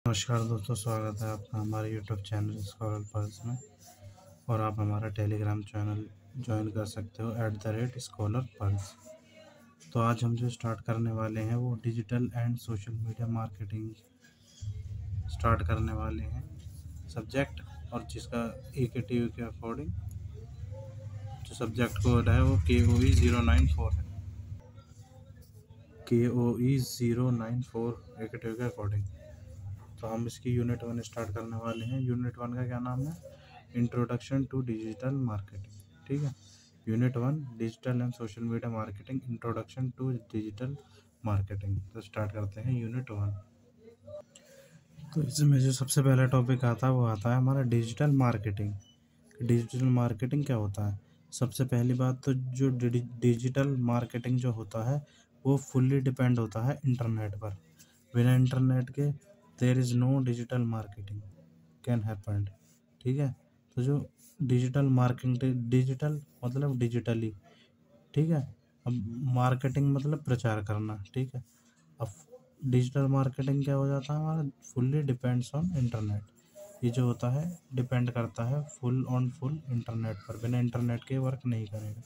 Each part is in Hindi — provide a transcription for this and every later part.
नमस्कार दोस्तों, स्वागत है आपका हमारे यूट्यूब चैनल स्कॉलर पल्स में। और आप हमारा टेलीग्राम चैनल ज्वाइन कर सकते हो @स्कॉलर पल्स। तो आज हम जो स्टार्ट करने वाले हैं वो digital and social media marketing start करने वाले हैं सब्जेक्ट, और जिसका AKTU के अकॉर्डिंग जो सब्जेक्ट कोड है वो KOE 094 है। KOE 094 AKTU के अकॉर्डिंग। तो हम इसकी यूनिट 1 स्टार्ट करने वाले हैं। यूनिट 1 का क्या नाम है? Introduction to digital marketing. ठीक है, unit 1 digital and social media marketing, introduction to digital marketing. तो स्टार्ट करते हैं यूनिट 1। तो इसमें जो सबसे पहला टॉपिक आता है वो आता है हमारा डिजिटल मार्केटिंग। डिजिटल मार्केटिंग क्या होता है? सबसे पहली बात तो जो डिजिटल मार्केटिंग जो होता है वो फुल्ली डिपेंड होता है इंटरनेट पर। बिना इंटरनेट के there is no digital marketing can happen. ठीक है, तो जो डिजिटल मार्केटिंग, डिजिटल मतलब डिजिटली, ठीक है। अब मार्केटिंग मतलब प्रचार करना, ठीक है। अब डिजिटल मार्केटिंग क्या हो जाता है हमारा? Fully depends on internet. ये जो होता है डिपेंड करता है फुल इंटरनेट पर, बिना इंटरनेट के वर्क नहीं करेगा।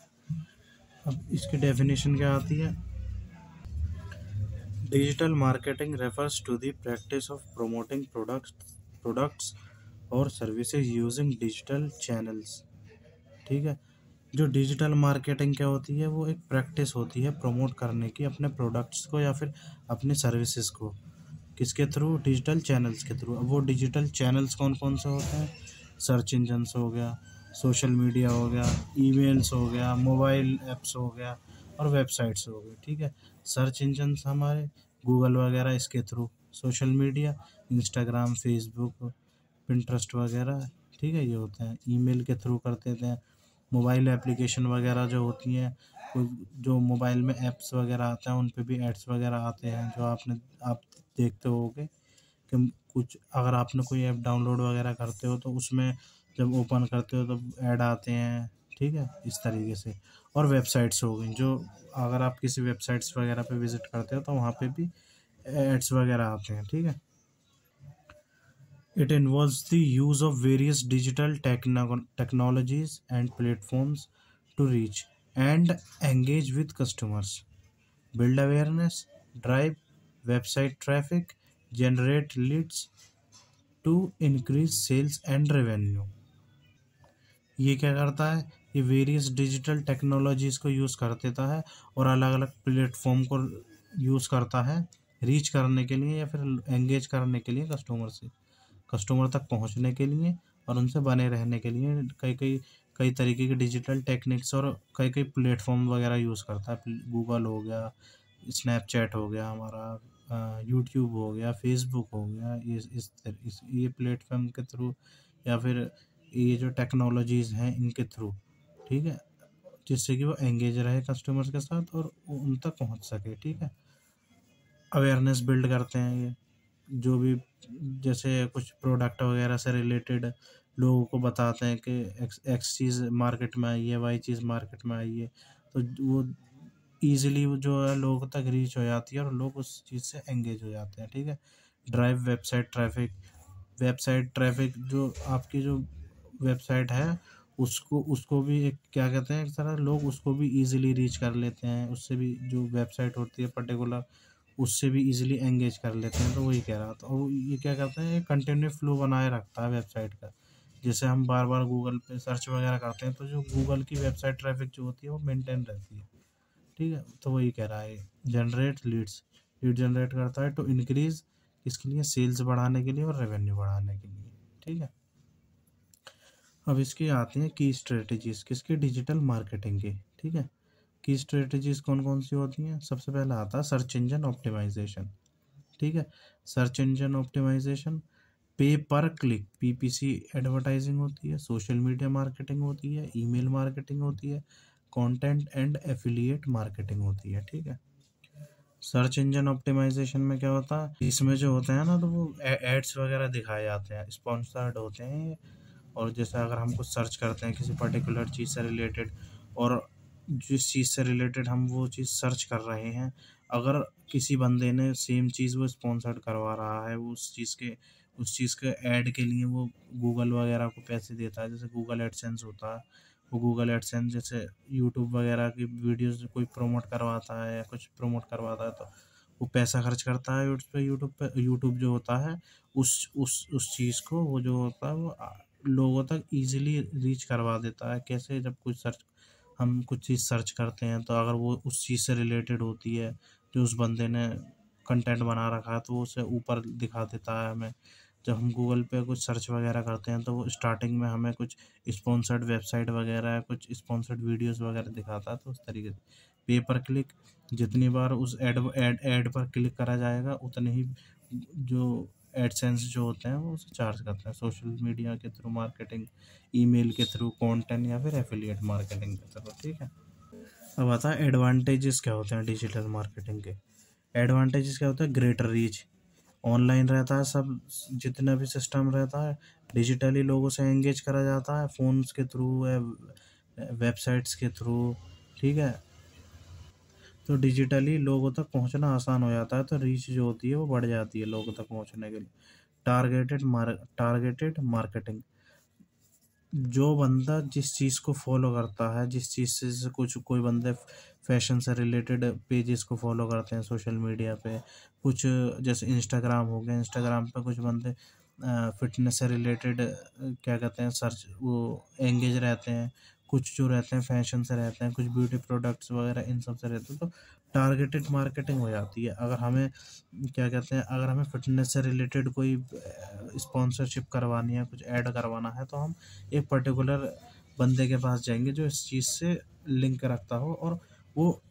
अब इसकी डेफिनेशन क्या आती है? Digital marketing refers to the practice of promoting products और सर्विसेज यूजिंग डिजिटल चैनल्स। ठीक है, जो डिजिटल मार्केटिंग क्या होती है वो एक प्रैक्टिस होती है प्रमोट करने की अपने प्रोडक्ट्स को या फिर अपनी सर्विसेज को। किसके थ्रू? डिजिटल चैनल्स के थ्रू। अब वो डिजिटल चैनल्स कौन कौन से होते हैं? सर्च इंजन्स हो गया, सोशल मीडिया हो गया, ईमेल्स हो गया, मोबाइल ऐप्स हो गया और वेबसाइट्स हो गई। ठीक है, सर्च इंजन्स हमारे गूगल वगैरह, इसके through. Social media Instagram, Facebook, Pinterest वगैरह, ठीक है, ये होते हैं। ईमेल के थ्रू करते थे। मोबाइल एप्लीकेशन वगैरह जो होती हैं, जो मोबाइल में ऐप्स वगैरह आते हैं उन पे भी एड्स वगैरह आते हैं, जो आप देखते होगे कि कुछ अगर आपने कोई ऐप डाउनलोड वगैरह करते हो तो उसमें जब ओपन करते हो तो ऐड आते हैं। ठीक है, इस तरीके से। और वेबसाइट्स हो गई, जो अगर आप किसी वेबसाइट्स वगैरह पे विजिट करते हो तो वहाँ पे भी एड्स वगैरह आते हैं। ठीक है, it involves the use of various digital technologies and platforms to reach and engage with customers, build awareness, drive website traffic, generate leads to increase sales and revenue। ये क्या करता है? ये वेरियस डिजिटल टेक्नोलॉजीज़ को यूज़ कर देता है और अलग अलग प्लेटफॉर्म को यूज़ करता है रीच करने के लिए या फिर एंगेज करने के लिए कस्टमर तक पहुंचने के लिए और उनसे बने रहने के लिए। कई तरीके के डिजिटल टेक्निक्स और कई प्लेटफॉर्म वगैरह यूज़ करता है। गूगल हो गया, स्नैपचैट हो गया हमारा, यूट्यूब हो गया, फेसबुक हो गया, ये प्लेटफॉर्म के थ्रू या फिर ये जो टेक्नोलॉजीज़ हैं इनके थ्रू। ठीक है, जिससे कि वो एंगेज रहे कस्टमर्स के साथ और वो उन तक पहुंच सके। ठीक है, अवेयरनेस बिल्ड करते हैं ये, जो भी जैसे कुछ प्रोडक्ट वगैरह से रिलेटेड लोगों को बताते हैं कि एक्स चीज़ मार्केट में आई है, वाई चीज़ मार्केट में आई है, तो वो ईज़िली जो है लोगों तक रीच हो जाती है और लोग उस चीज़ से एंगेज हो जाते हैं। ठीक है, ड्राइव वेबसाइट ट्रैफिक, जो आपकी जो वेबसाइट है उसको भी एक क्या कहते हैं, एक तरह लोग उसको भी ईज़िली रीच कर लेते हैं, उससे भी जो वेबसाइट होती है पर्टिकुलर उससे भी ईज़िली एंगेज कर लेते हैं। तो वही कह रहा था, और ये क्या करते हैं, कंटिन्यू फ्लो बनाए रखता है वेबसाइट का। जैसे हम बार बार गूगल पे सर्च वगैरह करते हैं तो जो गूगल की वेबसाइट ट्रैफिक जो होती है वो मेंटेन रहती है। ठीक है, तो वही कह रहा है जनरेट लीड जनरेट करता है टू इंक्रीज, इसके लिए सेल्स बढ़ाने के लिए और रेवेन्यू बढ़ाने के लिए। ठीक है, अब इसकी आती हैं की स्ट्रेटजीज किसकी? डिजिटल मार्केटिंग की। ठीक है, की स्ट्रेटजीज कौन कौन सी होती हैं? सबसे पहला आता है सर्च इंजन ऑप्टिमाइजेशन। ठीक है, सर्च इंजन ऑप्टिमाइजेशन, पे पर क्लिक PPC एडवर्टाइजिंग होती है, सोशल मीडिया मार्केटिंग होती है, ईमेल मार्केटिंग होती है, कंटेंट एंड एफिलिएट मार्केटिंग होती है। ठीक है, सर्च इंजन ऑप्टिमाइजेशन में क्या होता है, इसमें जो होते हैं ना तो वो एड्स वगैरह दिखाए जाते हैं, स्पॉन्सर्ड होते हैं ये। और जैसे अगर हम कुछ सर्च करते हैं किसी पर्टिकुलर चीज़ से रिलेटेड और जिस चीज़ से रिलेटेड हम वो चीज़ सर्च कर रहे हैं, अगर किसी बंदे ने सेम चीज़ वो स्पॉन्सर्ड करवा रहा है, वो उस चीज़ के ऐड के लिए वो गूगल वगैरह को पैसे देता है, जैसे गूगल एडसेंस होता है। वो गूगल एडसेंस जैसे यूट्यूब वगैरह की वीडियोज़ कोई प्रमोट करवाता है या कुछ प्रमोट करवाता है, तो वो पैसा खर्च करता है उस पे, यूट्यूब जो होता है उस चीज़ को, वो जो होता है वो लोगों तक ईज़िली रीच करवा देता है। कैसे? जब हम कुछ चीज़ सर्च करते हैं, तो अगर वो उस चीज़ से रिलेटेड होती है, जो उस बंदे ने कंटेंट बना रखा है, तो वो उसे ऊपर दिखा देता है हमें। जब हम गूगल पे कुछ सर्च वगैरह करते हैं, तो वो स्टार्टिंग में हमें कुछ स्पॉन्सर्ड वेबसाइट वगैरह, कुछ स्पॉन्सर्ड वीडियोज़ वगैरह दिखाता है, तो उस तरीके से पे पर क्लिक, जितनी बार उस ऐड पर क्लिक करा जाएगा, उतने ही जो एडसेंस जो होते हैं वो उसे चार्ज करते हैं, सोशल मीडिया के थ्रू मार्केटिंग, ईमेल के थ्रू कंटेंट, या फिर एफिलिएट मार्केटिंग के थ्रू। ठीक है। अब आता है एडवांटेजेस क्या होते हैं डिजिटल मार्केटिंग के। एडवांटेजेस क्या होता है? ग्रेटर रीच, ऑनलाइन रहता है सब, जितना भी सिस्टम रहता है डिजिटली लोगों से एंगेज करा जाता है, फ़ोन्स के थ्रू, वेबसाइट्स के थ्रू। ठीक है। तो डिजिटली लोगों तक पहुंचना आसान हो जाता है, तो रीच जो होती है वो बढ़ जाती है लोगों तक पहुंचने के लिए। टारगेटेड मार्केटिंग, जो बंदा जिस चीज़ को फॉलो करता है, जिस चीज़ से कुछ कोई बंदे फैशन से रिलेटेड पेजेस को फॉलो करते हैं सोशल मीडिया पे, कुछ जैसे इंस्टाग्राम हो गया, इंस्टाग्राम पे कुछ बंदे फिटनेस से रिलेटेड क्या कहते हैं, सर्च वो एंगेज रहते हैं, कुछ जो रहते हैं फैशन से रहते हैं, कुछ ब्यूटी प्रोडक्ट्स वगैरह इन सब से रहते हैं, तो टारगेटेड मार्केटिंग हो जाती है। अगर हमें क्या कहते हैं, अगर हमें फिटनेस से रिलेटेड कोई स्पॉन्सरशिप करवानी है, कुछ ऐड करवाना है, तो हम एक पर्टिकुलर बंदे के पास जाएंगे जो इस चीज़ से लिंक रखता हो, और वो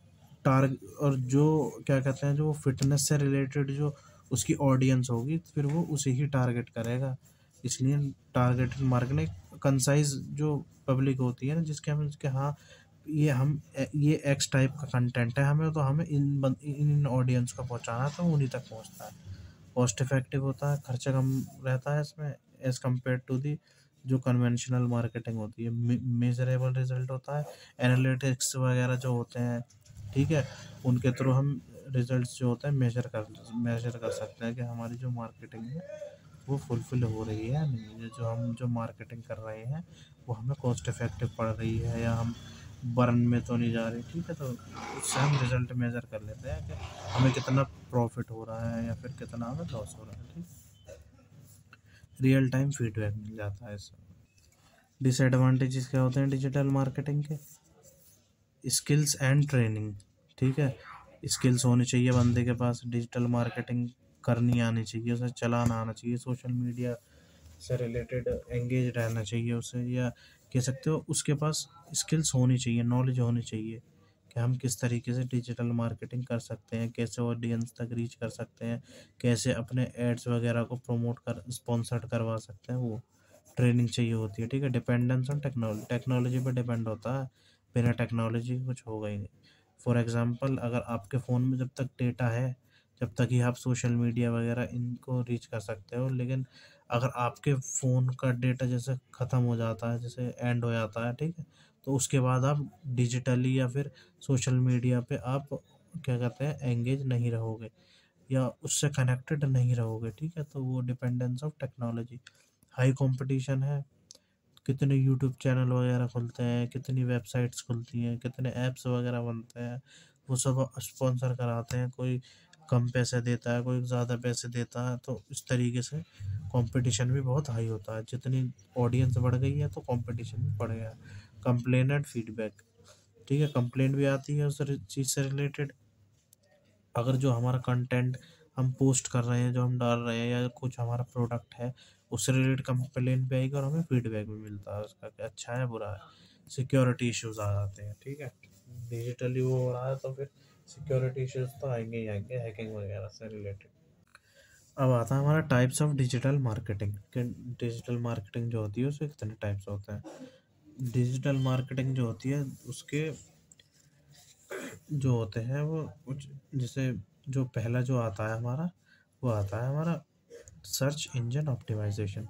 टारग और जो क्या कहते हैं, जो फिटनेस से रिलेटेड जो उसकी ऑडियंस होगी, तो फिर वो उसे ही टारगेट करेगा। इसलिए टारगेटेड मार्केटिंग, कंसाइज जो पब्लिक होती है ना, जिसके हम इसके हाँ, ये एक्स टाइप का कंटेंट है, हमें तो हमें इन ऑडियंस को पहुंचाना है, तो उन्हीं तक पहुंचता है। कॉस्ट इफेक्टिव होता है, खर्चा कम रहता है इसमें एज कम्पेयर टू दी जो कन्वेंशनल मार्केटिंग होती है। मेजरेबल रिजल्ट होता है, एनालिटिक्स वगैरह जो होते हैं, ठीक है, उनके थ्रू हम रिजल्ट्स जो होते हैं मेजर कर सकते हैं कि हमारी जो मार्केटिंग है वो फुलफिल हो रही है या नहीं, ये जो मार्केटिंग कर रहे हैं वो हमें कॉस्ट इफेक्टिव पड़ रही है, या हम बर्न में तो नहीं जा रही। ठीक है, तो उससे हम रिजल्ट मेजर कर लेते हैं कि हमें कितना प्रॉफिट हो रहा है या फिर कितना हमें लॉस हो रहा है। ठीक, रियल टाइम फीडबैक मिल जाता है इससे। डिसएडवांटेजेस क्या होते हैं डिजिटल मार्केटिंग के? Skills and training. ठीक है, स्किल्स होनी चाहिए बंदे के पास, डिजिटल मार्केटिंग करनी आनी चाहिए, उसे चलाना आना चाहिए, सोशल मीडिया से रिलेटेड एंगेज रहना चाहिए उसे, या कह सकते हो उसके पास स्किल्स होनी चाहिए, नॉलेज होनी चाहिए कि हम किस तरीके से डिजिटल मार्केटिंग कर सकते हैं, कैसे ऑडियंस तक रीच कर सकते हैं, कैसे अपने एड्स वगैरह को प्रमोट कर स्पॉन्सर्ड करवा सकते हैं, वो ट्रेनिंग चाहिए होती है। ठीक है, डिपेंडेंस ऑन टेक्नोलॉजी, टेक्नोलॉजी पर डिपेंड होता है, बिना टेक्नोलॉजी के कुछ होगा ही नहीं। फॉर एग्जांपल, अगर आपके फ़ोन में जब तक डेटा है, जब तक ही आप सोशल मीडिया वगैरह इनको रीच कर सकते हो, लेकिन अगर आपके फ़ोन का डेटा जैसे ख़त्म हो जाता है, जैसे एंड हो जाता है, ठीक है, तो उसके बाद आप डिजिटली या फिर सोशल मीडिया पे आप क्या कहते हैं एंगेज नहीं रहोगे, या उससे कनेक्टेड नहीं रहोगे। ठीक है, तो वो dependence of technology. High competition है, कितने यूट्यूब चैनल वगैरह खुलते हैं, कितनी वेबसाइट्स खुलती हैं, कितने ऐप्स वगैरह बनते हैं, वो सब स्पॉन्सर कराते हैं, कोई कम पैसे देता है, कोई ज़्यादा पैसे देता है, तो इस तरीके से कंपटीशन भी बहुत हाई होता है। जितनी ऑडियंस बढ़ गई है तो कंपटीशन भी बढ़ गया है। कंप्लेन एंड फीडबैक, ठीक है, कंप्लेंट भी आती है उस चीज़ से रिलेटेड। अगर जो हमारा कंटेंट हम पोस्ट कर रहे हैं, जो हम डाल रहे हैं, या कुछ हमारा प्रोडक्ट है, उससे रिलेटेड कंप्लेंट भी आएगी, और हमें फीडबैक भी मिलता है उसका कि अच्छा है बुरा है। सिक्योरिटी इश्यूज आ जाते हैं। ठीक है, डिजिटली वो हो रहा है, तो फिर सिक्योरिटी इश्यूज तो आएंगे ही आएंगे, हैकिंग वगैरह से रिलेटेड। अब आता है हमारा टाइप्स ऑफ डिजिटल मार्केटिंग, कि डिजिटल मार्केटिंग जो होती है उसके कितने टाइप्स होते हैं। डिजिटल मार्केटिंग जो होती है उसके जो होते हैं वो कुछ, जैसे जो पहला जो आता है हमारा, वो आता है हमारा search engine optimization.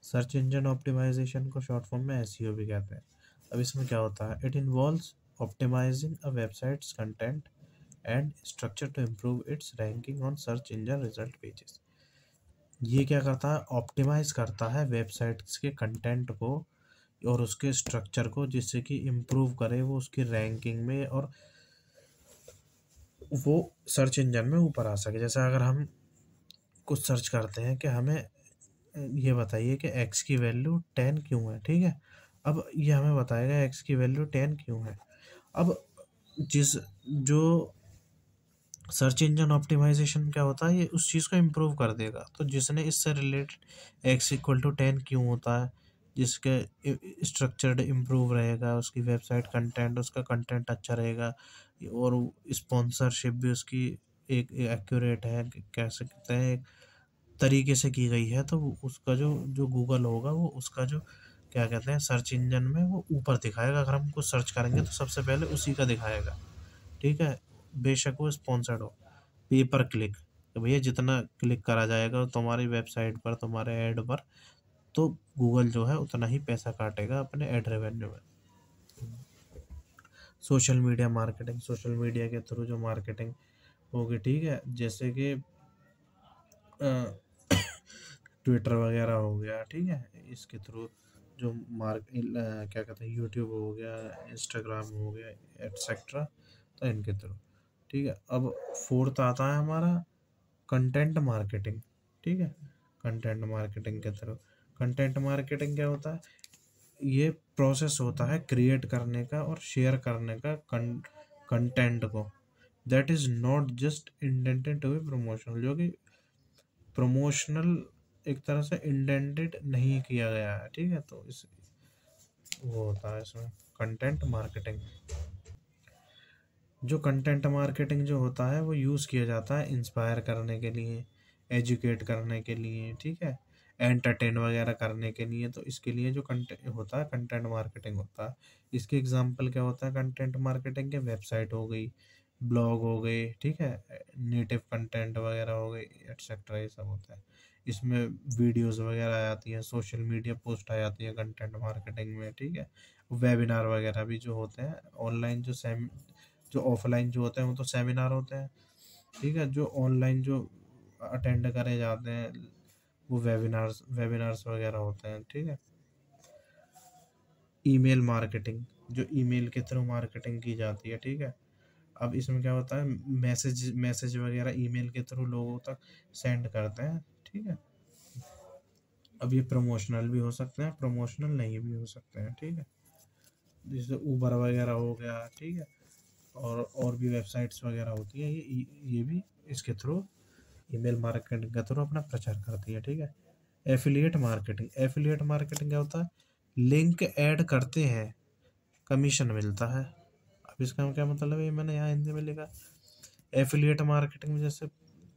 Search engine optimization को शॉर्ट फॉर्म में एसईओ भी कहते हैं। अब इसमें क्या होता है? It involves optimizing a website's content and structure to improve its ranking on search engine result pages। ये क्या करता है, ऑप्टिमाइज करता है वेबसाइट्स के कंटेंट को और उसके स्ट्रक्चर को, जिससे कि इम्प्रूव करे वो उसकी रैंकिंग में और वो सर्च इंजन में ऊपर आ सके। जैसे अगर हम कुछ सर्च करते हैं कि हमें ये बताइए कि एक्स की वैल्यू 10 क्यों है, ठीक है। अब ये हमें बताएगा एक्स की वैल्यू 10 क्यों है। अब जिस जो सर्च इंजन ऑप्टिमाइजेशन क्या होता है, ये उस चीज़ को इम्प्रूव कर देगा। तो जिसने इससे रिलेटेड एक्स इक्वल टू 10 क्यों होता है, जिसके स्ट्रक्चर्ड इम्प्रूव रहेगा, उसकी वेबसाइट कंटेंट, उसका कंटेंट अच्छा रहेगा और स्पॉन्सरशिप भी उसकी एक एक्यूरेट है, कह सकते हैं एक तरीके से की गई है, तो उसका जो जो गूगल होगा वो उसका जो क्या कहते हैं सर्च इंजन में वो ऊपर दिखाएगा। अगर हम कुछ सर्च करेंगे तो सबसे पहले उसी का दिखाएगा, ठीक है। बेशक वो स्पॉन्सर्ड हो। पे पर क्लिक, तो भैया जितना क्लिक करा जाएगा तुम्हारी वेबसाइट पर, तुम्हारे ऐड पर, तो गूगल जो है उतना ही पैसा काटेगा अपने ऐड रेवेन्यू में। Social media marketing, social media के थ्रू जो मार्केटिंग होगी, ठीक है, जैसे कि ट्विटर वगैरह हो गया, ठीक है, इसके थ्रू जो क्या कहते हैं यूट्यूब हो गया, इंस्टाग्राम हो गया, एटसेट्रा, तो इनके थ्रू, ठीक है। अब फोर्थ आता है हमारा कंटेंट मार्केटिंग, ठीक है। कंटेंट मार्केटिंग के थ्रू, कंटेंट मार्केटिंग क्या होता है, ये प्रोसेस होता है क्रिएट करने का और शेयर करने का कंटेंट को, that is not just intended to be promotional, जो कि प्रमोशनल एक तरह से इंटेंडेड नहीं किया गया है, ठीक है। तो इस वो होता है इसमें कंटेंट मार्केटिंग। जो कंटेंट मार्केटिंग जो होता है वो यूज़ किया जाता है इंस्पायर करने के लिए, एजुकेट करने के लिए, ठीक है, एंटरटेन वगैरह करने के लिए। तो इसके लिए जो कंटेंट होता है कंटेंट मार्केटिंग होता है। इसके एग्जांपल क्या होता है कंटेंट मार्केटिंग के, वेबसाइट हो गई, ब्लॉग हो गए, ठीक है, नेटिव कंटेंट वगैरह हो गई, एटसेट्रा, ये सब होता है। इसमें वीडियोस वगैरह आ जाती हैं, सोशल मीडिया पोस्ट आ जाती है कंटेंट मार्केटिंग में, ठीक है। वेबिनार वगैरह भी जो होते हैं ऑनलाइन, जो ऑफलाइन जो होते हैं वो तो सेमिनार होते हैं, ठीक है। जो ऑनलाइन जो अटेंड करे जाते हैं वो वेबिनार्स वेबिनार्स वगैरह होते हैं, ठीक है। ईमेल मार्केटिंग, जो ईमेल के थ्रू मार्केटिंग की जाती है, ठीक है। अब इसमें क्या होता है, मैसेज मैसेज वगैरह ईमेल के थ्रू लोगों तक सेंड करते हैं, ठीक है। अब ये प्रमोशनल भी हो सकते हैं, प्रमोशनल नहीं भी हो सकते हैं, ठीक है। जैसे ऊबर वगैरह हो गया, ठीक है, और भी वेबसाइट्स वगैरह होती है, ये भी इसके थ्रू ईमेल मार्केटिंग के थ्रू अपना प्रचार करती है, ठीक है। एफिलिएट मार्केटिंग, एफिलिएट मार्केटिंग क्या होता है, लिंक ऐड करते हैं, कमीशन मिलता है। अब इसका क्या मतलब है, ये मैंने यहाँ हिंदी में लिखा। एफिलिएट मार्केटिंग में जैसे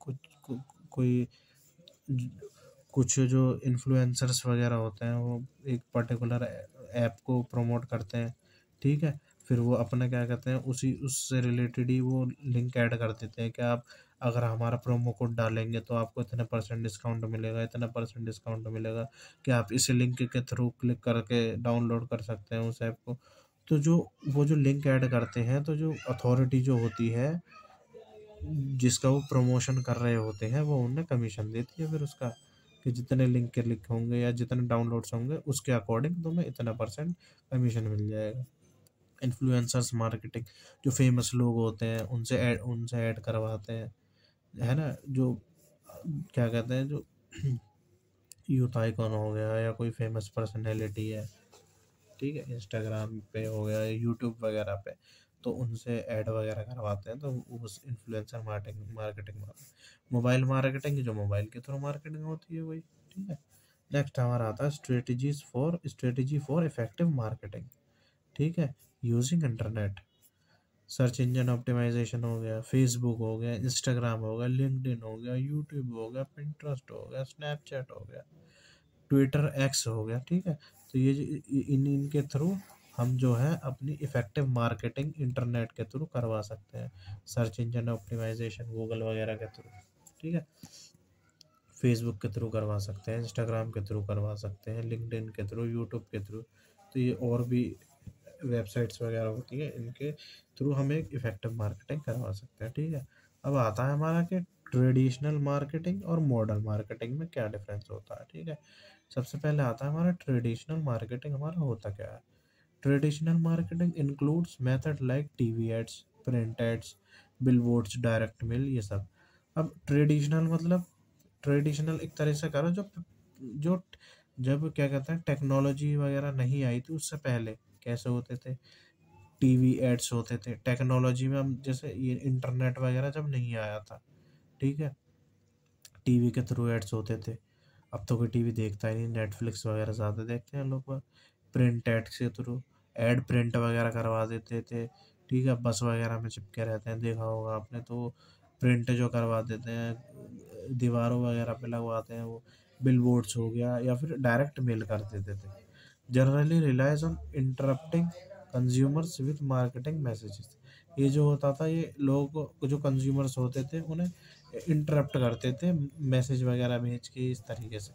कुछ कोई कुछ जो इन्फ्लुएंसर्स वगैरह होते हैं वो एक पर्टिकुलर ऐप को प्रमोट करते हैं, ठीक है। फिर वो अपना क्या कहते हैं उसी उससे रिलेटेड ही वो लिंक ऐड कर देते हैं कि आप अगर हमारा प्रोमो कोड डालेंगे तो आपको इतने परसेंट डिस्काउंट मिलेगा, इतना परसेंट डिस्काउंट मिलेगा, कि आप इस लिंक के थ्रू क्लिक करके डाउनलोड कर सकते हैं उस ऐप को। तो जो वो जो लिंक ऐड करते हैं, तो जो अथॉरिटी जो होती है जिसका वो प्रमोशन कर रहे होते हैं, वो उन्हें कमीशन देती है फिर उसका, कि जितने लिंक के लिंक होंगे या जितने डाउनलोड्स होंगे उसके अकॉर्डिंग तुम्हें इतना परसेंट कमीशन मिल जाएगा। इन्फ्लुएंसर्स मार्केटिंग, जो फेमस लोग होते हैं उनसे ऐड करवाते हैं, है ना, जो क्या कहते हैं जो यूथ आइकॉन हो गया या कोई फेमस पर्सनैलिटी है, ठीक है, इंस्टाग्राम पे हो गया, यूट्यूब वगैरह पे, तो उनसे ऐड वगैरह करवाते हैं, तो उस इन्फ्लुएंसर मार्केटिंग में। मोबाइल मार्केटिंग, जो मोबाइल के थ्रू मार्केटिंग होती है वही, ठीक है। नेक्स्ट हमारा आता है स्ट्रेटजी फॉर इफेक्टिव मार्केटिंग, ठीक है, using internet. Search engine optimization हो गया, फेसबुक हो गया, इंस्टाग्राम हो गया, लिंक्डइन हो गया, यूट्यूब हो गया, पिंटरेस्ट हो गया, स्नैपचैट हो गया, ट्विटर एक्स हो गया, ठीक है। तो ये इन इनके थ्रू हम जो है अपनी इफेक्टिव मार्केटिंग इंटरनेट के थ्रू करवा सकते हैं, सर्च इंजन ऑप्टिमाइजेशन गूगल वगैरह के थ्रू, ठीक है। फेसबुक के थ्रू करवा सकते हैं, इंस्टाग्राम के थ्रू करवा सकते हैं, लिंक्डइन के थ्रू, यूट्यूब के थ्रू। तो ये और भी वेबसाइट्स वगैरह होती हैं, इनके थ्रू हम एक इफ़ेक्टिव मार्केटिंग करवा सकते हैं, ठीक है। अब आता है हमारा कि ट्रेडिशनल मार्केटिंग और मॉडर्न मार्केटिंग में क्या डिफरेंस होता है, ठीक है। सबसे पहले आता है हमारा ट्रेडिशनल मार्केटिंग, हमारा होता क्या है। Traditional marketing includes method like TV ads, print ads, billboards, direct mail, ये सब। अब ट्रेडिशनल मतलब, ट्रेडिशनल एक तरह से करो जो जब क्या कहते हैं टेक्नोलॉजी वगैरह नहीं आई थी उससे पहले कैसे होते थे। टीवी एड्स होते थे टेक्नोलॉजी में, हम जैसे ये इंटरनेट वगैरह जब नहीं आया था, ठीक है, टीवी के थ्रू एड्स होते थे। अब तो कोई टीवी देखता ही नहीं, नेटफ्लिक्स वगैरह ज़्यादा देखते हैं लोग। प्रिंट एड के थ्रू एड प्रिंट वगैरह करवा देते थे, ठीक है, बस वगैरह में चिपके रहते हैं, देखा होगा आपने। तो प्रिंट जो करवा देते हैं दीवारों वगैरह पे लगवाते हैं, वो बिलबोर्ड्स हो गया, या फिर डायरेक्ट मेल कर देते थे। Generally relies on interrupting consumers with marketing messages. ये जो होता था, ये लोगों को जो कंज्यूमर्स होते थे उन्हें इंटरप्ट करते थे मैसेज वगैरह भेज के, इस तरीके से।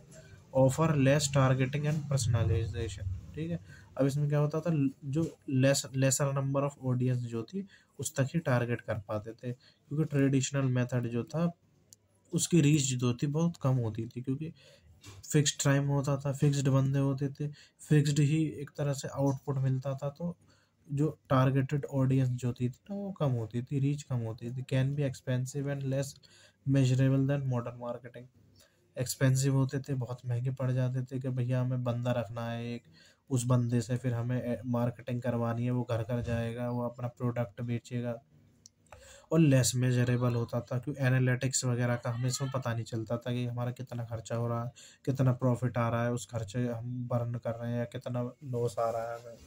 Offer less targeting and personalization, ठीक है। अब इसमें क्या होता था, जो लेसर नंबर ऑफ ऑडियंस जो थी उस तक ही टारगेट कर पाते थे, क्योंकि ट्रेडिशनल मेथड जो था उसकी रीच जो थी बहुत कम होती थी, क्योंकि फिक्स्ड टाइम होता था, फिक्स्ड बंदे होते थे, फिक्स्ड ही एक तरह से आउटपुट मिलता था। तो जो टारगेटेड ऑडियंस जो थी ना वो कम होती थी, रीच कम होती थी। Can be expensive and less measurable than modern marketing. Expensive होते थे, बहुत महंगे पड़ जाते थे कि भैया हमें बंदा रखना है एक, उस बंदे से फिर हमें मार्केटिंग करवानी है, वो घर घर जाएगा, वो अपना प्रोडक्ट बेचेगा। और लेस मेजरेबल होता था, क्योंकि एनालिटिक्स वगैरह का हमें इसमें पता नहीं चलता था कि हमारा कितना खर्चा हो रहा है, कितना प्रॉफिट आ रहा है, उस खर्चे हम बर्न कर रहे हैं या कितना लॉस आ रहा है हमें।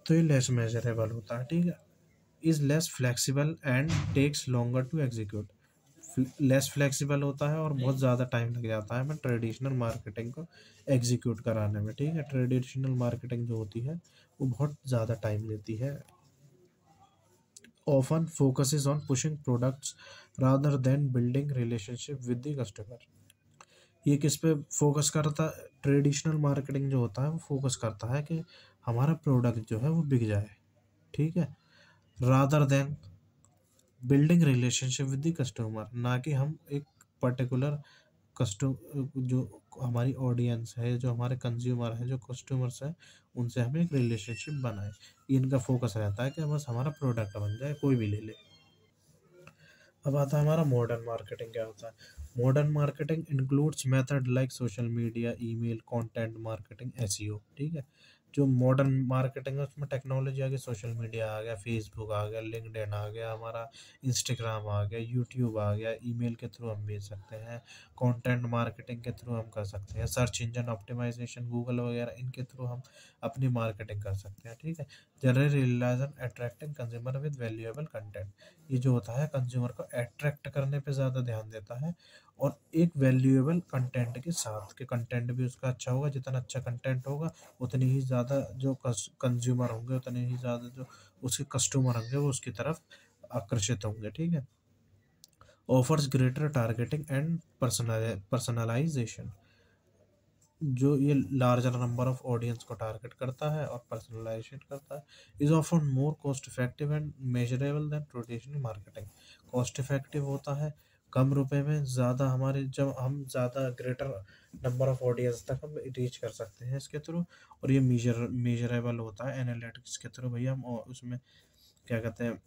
तो ये लेस मेजरेबल होता है, ठीक है। Is less flexible and takes longer to execute. Less flexible होता है और बहुत ज़्यादा टाइम लग जाता है हमें ट्रेडिशनल मार्केटिंग को एग्जीक्यूट कराने में, ठीक है। ट्रेडिशनल मार्केटिंग जो होती है वो बहुत ज़्यादा टाइम लेती है। Often focuses on pushing products rather than building relationship with the customer। ये किस पे फोकस करता है, ट्रेडिशनल मार्केटिंग जो होता है वो फोकस करता है कि हमारा प्रोडक्ट जो है वो बिक जाए, ठीक है, rather than building relationship with the customer. ना कि हम एक पर्टिकुलर कस्टम जो हमारी ऑडियंस है, जो हमारे कंज्यूमर है, जो कस्टमर्स हैं, उनसे हमें एक रिलेशनशिप बनाए। इनका फोकस रहता है कि बस हमारा प्रोडक्ट बन जाए, कोई भी ले ले। अब आता है हमारा मॉडर्न मार्केटिंग क्या होता है। Modern marketing includes method like social media, email, content marketing, SEO, ठीक है। जो मॉडर्न मार्केटिंग है उसमें टेक्नोलॉजी आ गई, सोशल मीडिया आ गया, फेसबुक आ गया, लिंक्डइन आ गया, हमारा इंस्टाग्राम आ गया, यूट्यूब आ गया, ईमेल के थ्रू हम भेज सकते हैं, कंटेंट मार्केटिंग के थ्रू हम कर सकते हैं, सर्च इंजन ऑप्टिमाइजेशन, गूगल वगैरह, इनके थ्रू हम अपनी मार्केटिंग कर सकते हैं, ठीक है। Generally relies on attracting consumer with valuable content. ये जो होता है कंज्यूमर को अट्रैक्ट करने पे ज़्यादा ध्यान देता है, और एक वैल्यूएबल कंटेंट के साथ, कि कंटेंट भी उसका अच्छा होगा, जितना अच्छा कंटेंट होगा उतनी ही ज़्यादा जो कंज्यूमर होंगे, उतने ही ज़्यादा जो उसके कस्टमर होंगे वो उसकी तरफ आकर्षित होंगे, ठीक है। Offers greater targeting and personalization. जो ये लार्जर नंबर ऑफ ऑडियंस को टारगेट करता है और पर्सनलाइजेशन करता है। Is often more cost effective and measurable than traditional marketing. Cost effective होता है, कम रुपए में ज़्यादा, हमारे जब हम ज़्यादा ग्रेटर नंबर ऑफ ऑडियंस तक हम रीच कर सकते हैं इसके थ्रू। और ये मेजरेबल होता है एनालिटिक्स के थ्रू, भैया हम उसमें क्या कहते हैं,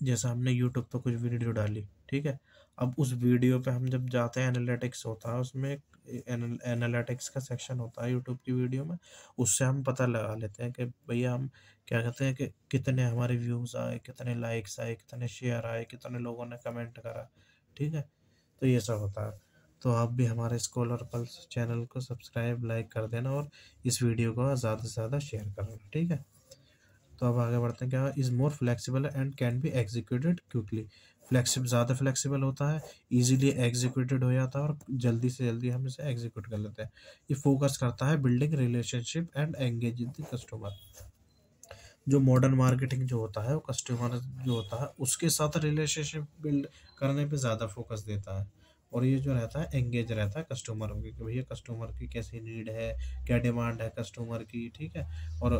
जैसा हमने यूट्यूब पे कुछ वीडियो डाली, ठीक है, अब उस वीडियो पे हम जब जाते हैं, एनालिटिक्स होता है उसमें, एनालिटिक्स का सेक्शन होता है यूट्यूब की वीडियो में। उससे हम पता लगा लेते हैं कि भैया हम क्या कहते हैं कि कितने हमारे व्यूज़ आए, कितने लाइक्स आए, कितने शेयर आए, कितने लोगों ने कमेंट करा, ठीक है। तो ये सब होता है। तो आप भी हमारे स्कॉलर पल्स चैनल को सब्सक्राइब, लाइक कर देना, और इस वीडियो को ज़्यादा से ज़्यादा शेयर करना, ठीक है। तो अब आगे बढ़ते हैं, क्या is more flexible and can be executed quickly. ज़्यादा फ्लेक्सिबल होता है, इजीली एग्जीक्यूटेड हो जाता है, और जल्दी से जल्दी हम इसे एग्जीक्यूट कर लेते हैं। ये फोकस करता है building relationship and engage with the customer. जो मॉडर्न मार्केटिंग जो होता है वो कस्टमर जो होता है उसके साथ रिलेशनशिप बिल्ड करने पे ज़्यादा फोकस देता है, और ये जो रहता है एंगेज रहता है कस्टमर की, कि भैया कस्टमर की कैसी नीड है, क्या डिमांड है कस्टमर की, ठीक है, और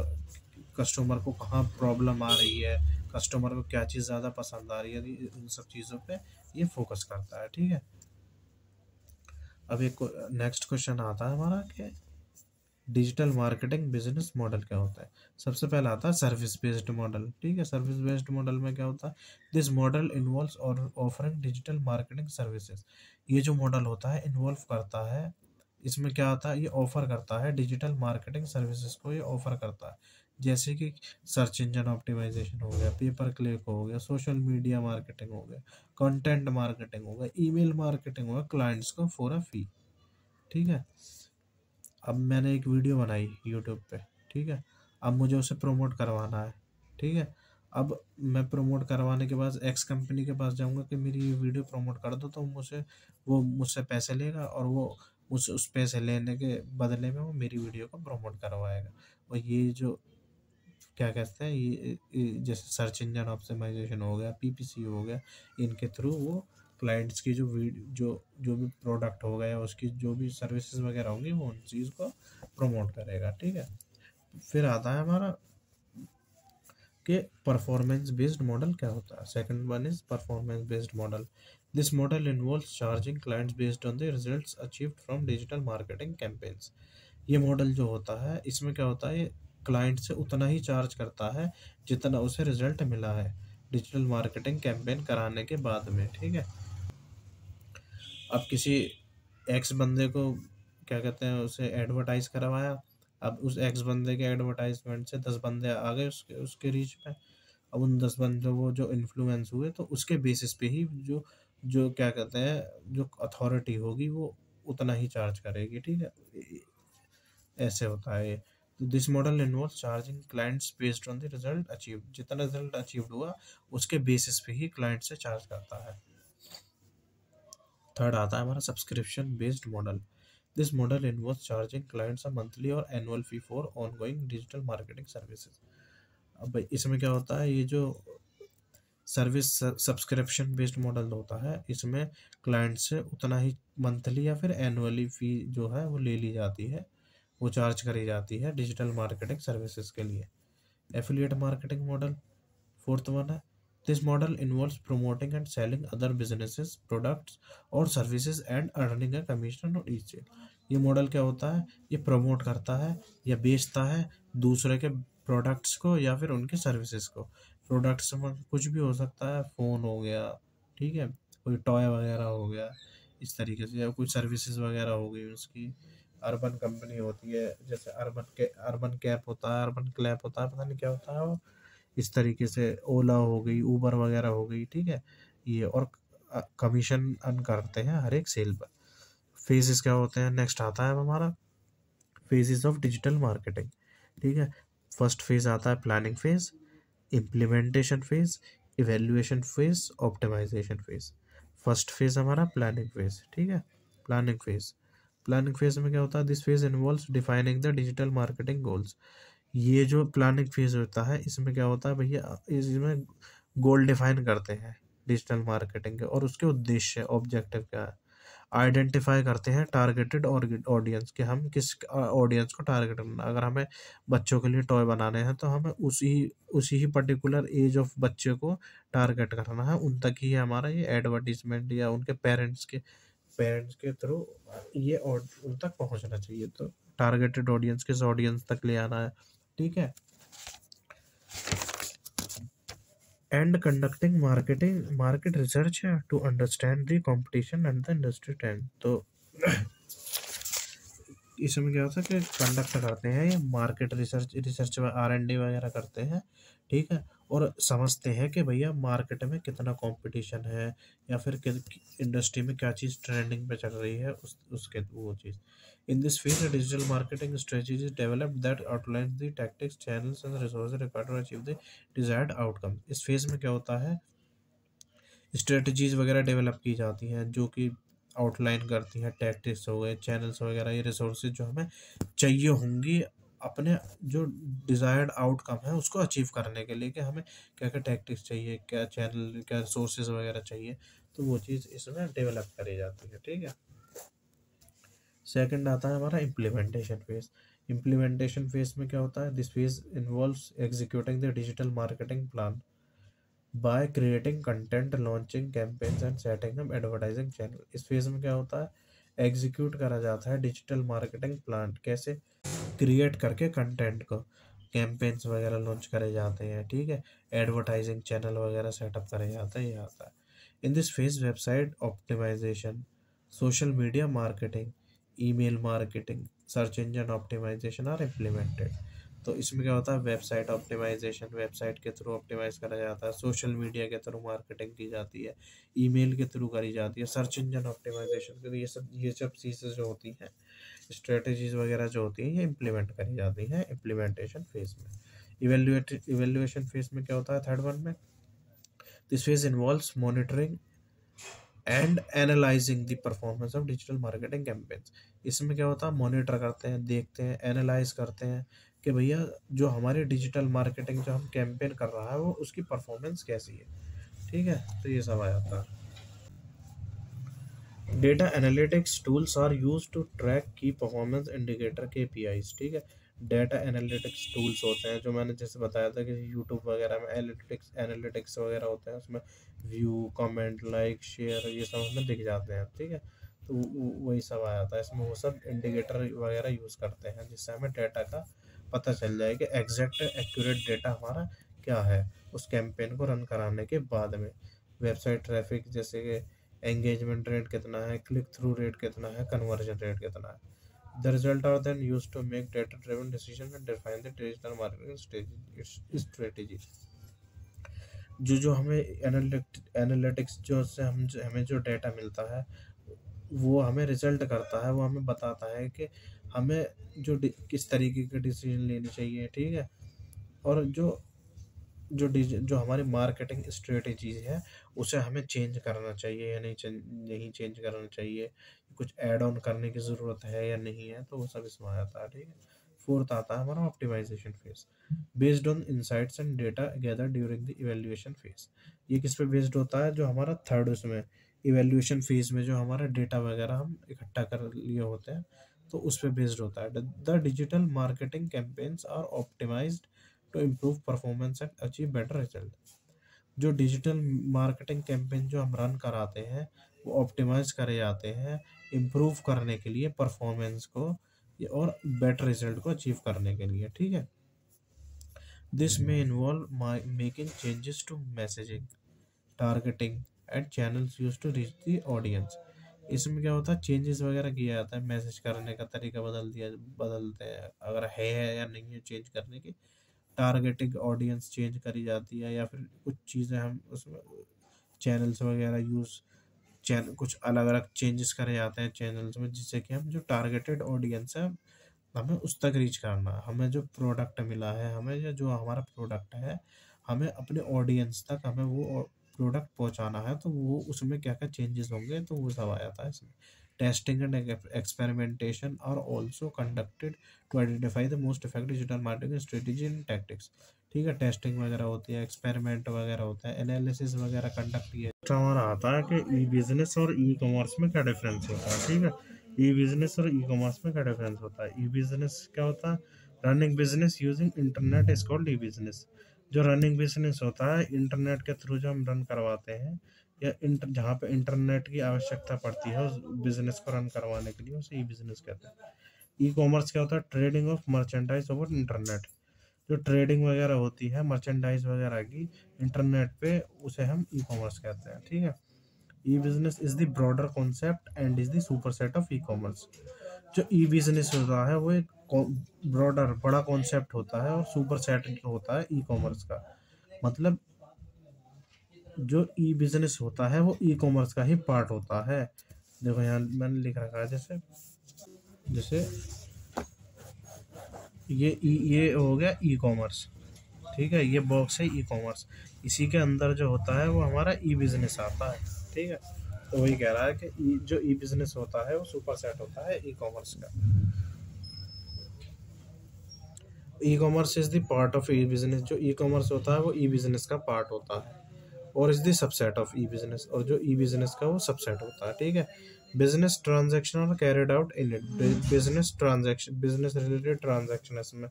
कस्टमर को कहाँ प्रॉब्लम आ रही है, कस्टमर को क्या चीज़ ज़्यादा पसंद आ रही है, इन सब चीज़ों पे ये फोकस करता है, ठीक है। अब एक नेक्स्ट क्वेश्चन आता है हमारा कि डिजिटल मार्केटिंग बिजनेस मॉडल क्या होता है। सबसे पहला आता है सर्विस बेस्ड मॉडल, ठीक है। सर्विस बेस्ड मॉडल में क्या होता है, दिस मॉडल इन्वॉल्व्स और ऑफरिंग डिजिटल मार्केटिंग सर्विसेज। ये जो मॉडल होता है इन्वॉल्व करता है, इसमें क्या आता है, ये ऑफर करता है डिजिटल मार्केटिंग सर्विसेज को, ये ऑफर करता है, जैसे कि सर्च इंजन ऑप्टिमाइजेशन हो गया, पेपर क्लिक हो गया, सोशल मीडिया मार्केटिंग हो गया, कंटेंट मार्केटिंग हो गया, ईमेल मार्केटिंग हो गया, क्लाइंट्स को फॉर अ फी, ठीक है। अब मैंने एक वीडियो बनाई यूट्यूब पे, ठीक है, अब मुझे उसे प्रमोट करवाना है, ठीक है। अब मैं प्रमोट करवाने के बाद एक्स कंपनी के पास जाऊंगा कि मेरी ये वीडियो प्रमोट कर दो, तो मुझे वो मुझसे पैसे लेगा, और वो उस पैसे लेने के बदले में वो मेरी वीडियो को प्रमोट करवाएगा। और ये जो क्या कहते हैं, ये जैसे सर्च इंजन ऑप्टिमाइजेशन हो गया, पीपीसी हो गया, इनके थ्रू वो क्लाइंट्स की जो जो भी प्रोडक्ट होगा या उसकी जो भी सर्विसेज वगैरह होंगी वो उन चीज़ को प्रमोट करेगा, ठीक है। फिर आता है हमारा कि परफॉर्मेंस बेस्ड मॉडल क्या होता है। Second one is performance based model. This model involves charging clients based on the results achieved from digital marketing campaigns. ये मॉडल जो होता है इसमें क्या होता है, ये क्लाइंट से उतना ही चार्ज करता है जितना उसे रिजल्ट मिला है डिजिटल मार्केटिंग कैंपेन कराने के बाद में, ठीक है। अब किसी एक्स बंदे को क्या कहते हैं, उसे एडवर्टाइज करवाया, अब उस एक्स बंदे के एडवर्टाइजमेंट से 10 बंदे आ गए उसके उसके रीच में। अब उन 10 बंदों को जो इन्फ्लुएंस हुए तो उसके बेसिस पे ही जो जो क्या कहते हैं जो अथॉरिटी होगी वो उतना ही चार्ज करेगी, ठीक है। ऐसे होता है ये। तो this model involve charging clients based on the result achieve, जितना रिजल्ट अचीव्ड हुआ उसके बेसिस पे ही क्लाइंट से चार्ज करता है। थर्ड आता है हमारा subscription based model. This model involve charging clients a monthly और annual fee for ongoing digital marketing services. अब भाई इसमें क्या होता है, ये जो सर्विस सब्सक्रिप्शन बेस्ड मॉडल होता है इसमें क्लाइंट से उतना ही मंथली या फिर एनुअली फी जो है वो ले ली जाती है, वो चार्ज करी जाती है डिजिटल मार्केटिंग सर्विसेज के लिए। Affiliate marketing model fourth one है। This model involves promoting and selling other businesses products और services and earning a commission on each sale. ये मॉडल क्या होता है, ये प्रमोट करता है या बेचता है दूसरे के प्रोडक्ट्स को या फिर उनके सर्विसेज को। प्रोडक्ट्स में कुछ भी हो सकता है, फ़ोन हो गया, ठीक है, कोई टॉय वगैरह हो गया, इस तरीके से, या कोई सर्विसेज वगैरह हो गई उसकी। अर्बन कंपनी होती है, जैसे अर्बन कैप होता है, अर्बन क्लैप होता है, पता नहीं क्या होता है वो, इस तरीके से ओला हो गई, उबर वगैरह हो गई, ठीक है। ये और कमीशन अर्न करते हैं हर एक सेल पर। फेजेस क्या होते हैं, नेक्स्ट आता है हमारा फेजेस ऑफ डिजिटल मार्केटिंग, ठीक है। फर्स्ट फेज आता है planning phase, implementation phase, evaluation phase, optimization phase. First phase हमारा प्लानिंग फेज, ठीक है। प्लानिंग फेज, प्लानिंग फेज में क्या होता है, this phase involves defining the digital marketing goals. ये जो प्लानिंग फेज होता है इसमें क्या होता है भैया, इसमें गोल डिफाइन करते हैं डिजिटल मार्केटिंग के, और उसके उद्देश्य ऑब्जेक्टिव क्या है। आइडेंटिफाई करते हैं टारगेटेड ऑडियंस, कि हम किस ऑडियंस को टारगेट करना। अगर हमें बच्चों के लिए टॉय बनाने हैं तो हमें उसी उसी ही पर्टिकुलर एज ऑफ बच्चे को टारगेट करना है, उन तक ही हमारा ये एडवर्टीजमेंट या उनके पेरेंट्स के थ्रू ये उन तक पहुंचना चाहिए। तो टारगेटेड ऑडियंस किस ऑडियंस तक ले आना है, ठीक है। एंड कंडक्टिंग मार्केट रिसर्च है to understand the competition and the industry trend. तो इसमें क्या होता है कि कंडक्ट करते हैं ये मार्केट रिसर्च R&D वगैरह करते हैं, ठीक है, और समझते हैं कि भैया मार्केट में कितना कंपटीशन है या फिर इंडस्ट्री में क्या चीज़ ट्रेंडिंग पे चल रही है, उसके वो चीज़। In this field digital marketing strategy develop that outline the tactics channels and resources required to achieve the desired outcome. इस फेज में क्या होता है, स्ट्रेटजीज वगैरह डेवलप की जाती हैं जो कि आउटलाइन करती हैं, टैक्टिक्स हो गए, चैनल्स वगैरह, ये रिसोर्सेज जो हमें चाहिए होंगी अपने जो डिज़ायर्ड आउटकम है उसको अचीव करने के लिए, कि हमें क्या क्या टैक्टिक्स चाहिए, क्या चैनल, क्या रिसोर्सेज वगैरह चाहिए। तो वो चीज़ इसमें डेवलप करी जाती है। ठीक है। सेकंड आता है हमारा इम्प्लीमेंटेशन फेज। इम्प्लीमेंटेशन फेज में क्या होता है, this phase involves executing the digital marketing plan by creating content, launching campaigns and setting up advertising channel. इस फेज में क्या होता है, एग्जीक्यूट करा जाता है डिजिटल मार्केटिंग प्लान, कैसे, क्रिएट करके कंटेंट को, कैंपेन्स वगैरह लॉन्च करे जाते हैं। ठीक है। एडवर्टाइजिंग चैनल वगैरह सेटअप करे जाते हैं, ये आता है। In this phase website optimization, social media marketing, email marketing, search engine optimization are implemented. तो इसमें क्या होता है, वेबसाइट ऑप्टिमाइजेशन, वेबसाइट के थ्रू ऑप्टिमाइज करा जाता है, सोशल मीडिया के थ्रू मार्केटिंग की जाती है, ईमेल के थ्रू करी जाती है, सर्च इंजन ऑप्टिमाइजेशन, क्योंकि ये सब चीज़ें जो होती हैं, स्ट्रेटजीज वगैरह जो होती हैं, ये इम्प्लीमेंट करी जाती हैं इम्प्लीमेंटेशन फेज में। इवेल्युएशन फेज में क्या होता है, थर्ड वन में, this phase involves monitoring and analysing the performance of digital marketing campaigns. इसमें क्या होता है, मॉनिटर करते हैं, देखते हैं, एनालाइज करते हैं कि भैया जो हमारी डिजिटल मार्केटिंग जो हम कैंपेन कर रहा है वो उसकी परफॉर्मेंस कैसी है। ठीक है। तो ये सब आ जाता है। Data analytics tools are use to track key performance indicator KPIs। ठीक है। डेटा एनालिटिक्स टूल्स होते हैं, जो मैंने जैसे बताया था कि यूट्यूब वगैरह में एनालिटिक्स वगैरह होते हैं, उसमें व्यू, कमेंट, लाइक, शेयर, ये सब हमें दिख जाते हैं। ठीक है। तो वही सब आ जाता है इसमें, वो सब इंडिकेटर वगैरह यूज़ करते हैं जिससे हमें डेटा का पता चल जाए कि एग्जैक्ट एक्यूरेट डेटा हमारा क्या है उस कैंपेन को रन कराने के बाद में। वेबसाइट ट्रैफिक, जैसे कि एंगेजमेंट रेट कितना है, क्लिक थ्रू रेट कितना है, कन्वर्जन रेट कितना है। The result are then use to make data driven decision and define the digital marketing strategy. जो जो हमें एनालिटिक्स जो से हमें जो डेटा मिलता है वो हमें रिजल्ट करता है, वो हमें बताता है कि हमें किस तरीके के डिसीजन लेने चाहिए। ठीक है। और जो हमारी मार्केटिंग स्ट्रेटेजीज है उसे हमें चेंज करना चाहिए या नहीं चेंज करना चाहिए, कुछ ऐड ऑन करने की ज़रूरत है या नहीं है, तो वो सब इसमें आ जाता है। ठीक है। फोर्थ आता है हमारा optimization phase, based on insights and data gather during the evaluation phase. ये किस पे बेस्ड होता है, जो हमारा थर्ड उसमें इवेल्युएशन फेज में जो हमारा डेटा वगैरह हम इकट्ठा कर लिए होते हैं, तो उस पे बेस्ड होता है। The digital marketing campaigns are optimized to improve performance and achieve better result. जो डिजिटल मार्केटिंग कैंपेन जो हम रन कराते हैं वो ऑप्टिमाइज करे जाते हैं इम्प्रूव करने के लिए परफॉर्मेंस को, और बेटर रिजल्ट को अचीव करने के लिए। ठीक है। This may involve making changes to messaging, targeting and channels use to reach the audience. इसमें क्या होता है, चेंजेस वगैरह किया जाता है, मैसेज करने का तरीका बदलते हैं, अगर है या नहीं है चेंज करने की, टारगेटिंग ऑडियंस चेंज करी जाती है, या फिर कुछ चीज़ें हम उसमें चैनल्स वगैरह चैनल कुछ अलग अलग चेंजेस करे जाते हैं चैनल्स में, जिससे कि हम जो टारगेटेड ऑडियंस है हमें उस तक रीच करना है, हमें जो प्रोडक्ट मिला है, हमें जो हमारा प्रोडक्ट है, हमें अपने ऑडियंस तक हमें वो प्रोडक्ट पहुंचाना है, तो वो उसमें क्या क्या चेंजेस होंगे, तो वो सब आ जाता है इसमें। Testing and experimentation are also conducted to identify the most effective digital marketing strategy and tactics. ठीक है। टेस्टिंग वगैरह होती है, एक्सपेरिमेंट वगैरह होता है, एनालिसिस वगैरह कंडक्ट किया। तो हमारा आता है कि ई बिजनेस और ई कॉमर्स में क्या डिफरेंस होता है। ठीक है। ई बिजनेस और ई कॉमर्स में क्या डिफरेंस होता है, ई बिजनेस क्या होता है, running business using internet is called E business. जो रनिंग बिजनेस होता है इंटरनेट के थ्रू जो हम रन करवाते हैं, या जहाँ पे इंटरनेट की आवश्यकता पड़ती है उस बिजनेस को रन करवाने के लिए, उसे ई बिजनेस कहते हैं। ई कॉमर्स क्या होता है, trading of merchandise over internet. जो ट्रेडिंग वगैरह होती है मर्चेंडाइज वगैरह की इंटरनेट पे, उसे हम ई कॉमर्स कहते हैं। ठीक है। E business is the broader concept and is the superset of e commerce. जो ई बिजनेस होता है वो एक ब्रॉडर बड़ा कॉन्सेप्ट होता है और सुपर सेट होता है ई कॉमर्स का। मतलब जो ई बिजनेस होता है वो ई कॉमर्स का ही पार्ट होता है। देखो यहाँ मैंने लिख रखा है, जैसे जैसे ये हो गया ई कॉमर्स। ठीक है। ये बॉक्स है ई कॉमर्स, इसी के अंदर जो होता है वो हमारा ई बिजनेस आता है। ठीक है। तो वही कह रहा है कि जो ई बिजनेस होता है वो सुपर सेट होता है ई कॉमर्स का। E commerce is the part of E business. जो ई कॉमर्स होता है वो ई बिजनेस का पार्ट होता है। और is the subset of E business, और जो ई बिजनेस का वो सबसेट होता है, ठीक है। बिजनेस ट्रांजैक्शन और carried out in it, business transaction, business related transaction इसमें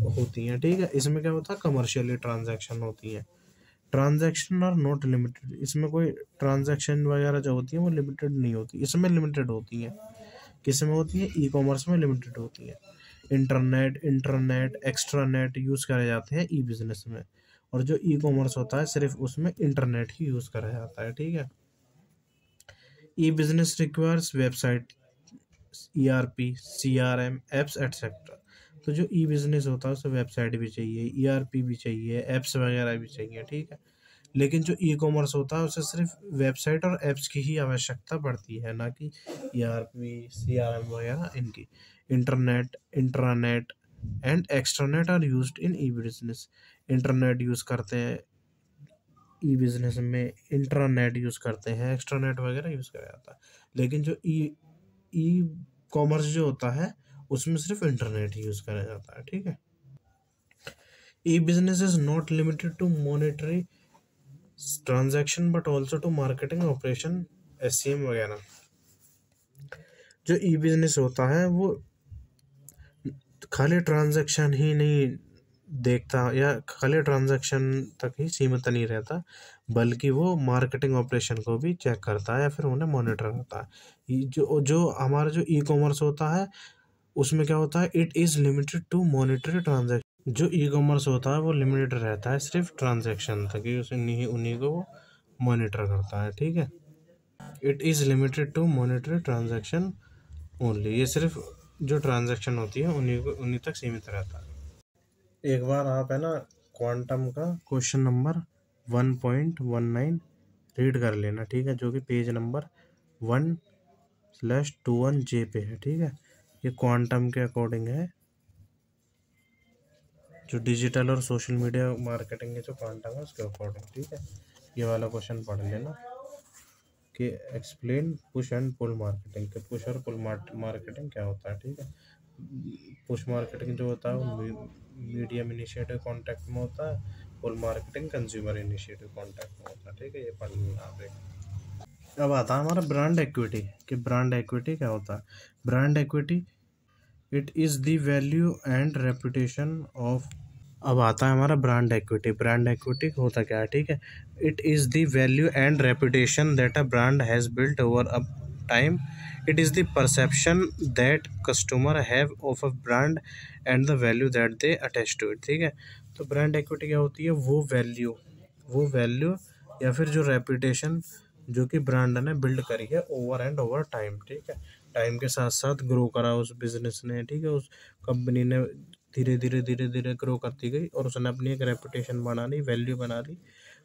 होती हैं, ठीक है। इसमें क्या होता है, कमर्शियली ट्रांजैक्शन होती है। ट्रांजैक्शन आर नॉट लिमिटेड, इसमें कोई ट्रांजैक्शन वगैरह जो होती है वो लिमिटेड नहीं होती, इसमें लिमिटेड होती है। किस में होती है, ई कॉमर्स में लिमिटेड होती है। इंटरनेट, इंटरनेट, एक्स्ट्रानेट यूज़ करे जाते हैं ई बिजनेस में, और जो ई कॉमर्स होता है सिर्फ उसमें इंटरनेट ही यूज़ करा जाता है, ठीक है। E business requires website, ERP, CRM, apps etcetera. तो जो ई बिजनेस होता है उसे वेबसाइट भी चाहिए, ERP भी चाहिए, एप्स वगैरह भी चाहिए, ठीक है। लेकिन जो ई कॉमर्स होता है उसे सिर्फ वेबसाइट और एप्स की ही आवश्यकता पड़ती है, ना कि ERP, CRM वगैरह इनकी। Internet, intranet and extranet are used in e business. Internet use करते हैं ई बिजनेस में, इंट्रानेट यूज़ करते हैं, एक्स्ट्रानेट वगैरह यूज़ करा जाता है। लेकिन जो ई ई कॉमर्स जो होता है उसमें सिर्फ इंटरनेट ही यूज़ करा जाता है, ठीक है। E business is not limited to monetary transaction but also to marketing operation, SCM वगैरह। जो ई बिजनेस होता है वो खाली ट्रांजैक्शन ही नहीं देखता या खाली ट्रांजैक्शन तक ही सीमित नहीं रहता, बल्कि वो मार्केटिंग ऑपरेशन को भी चेक करता है या फिर उन्हें मॉनिटर करता है। जो जो हमारा जो ई कॉमर्स होता है उसमें क्या होता है, it is limited to monetary transaction. जो ई कॉमर्स होता है वो लिमिटेड रहता है सिर्फ ट्रांजैक्शन तक ही, उसे उन्हीं उन्हीं को वो मॉनिटर करता है, ठीक है। It is limited to monetary transaction only, ये सिर्फ जो ट्रांजैक्शन होती है उन्हीं तक सीमित रहता है। एक बार आप है ना क्वांटम का क्वेश्चन नंबर 1.19 रीड कर लेना, ठीक है, जो कि पेज नंबर 1/21J पे है, ठीक है। ये क्वांटम के अकॉर्डिंग है, जो डिजिटल और सोशल मीडिया मार्केटिंग के जो क्वांटम है उसके अकॉर्डिंग, ठीक है। ये वाला क्वेश्चन पढ़ लेना कि explain push and pull marketing, के पुश और पुल मार्केटिंग क्या होता है, ठीक है। पुश मार्केटिंग जो होता है वो मीडियम इनिशिएटिव कॉन्टैक्ट में होता है, pull marketing consumer initiative contact में होता है, ठीक है। ये पढ़ लेना आप एक। अब आता है हमारा ब्रांड एक्विटी, कि ब्रांड एक्विटी क्या होता है। Brand equity, it is the value and reputation of. अब आता है हमारा ब्रांड एक्विटी। ब्रांड एक्विटी होता क्या है, ठीक है। It is the value and reputation that a brand has built over a time. It is the perception that customer have of a brand and the value that they attach to it, ठीक है। तो ब्रांड एक्विटी क्या होती है, वो वैल्यू या फिर जो रेपुटेशन जो कि ब्रांड ने बिल्ड करी है ओवर एंड ओवर टाइम, ठीक है। टाइम के साथ साथ ग्रो करा उस बिजनेस ने, ठीक है, उस कंपनी ने धीरे धीरे ग्रो करती गई और उसने अपनी एक रेपुटेशन बना ली, वैल्यू बना ली,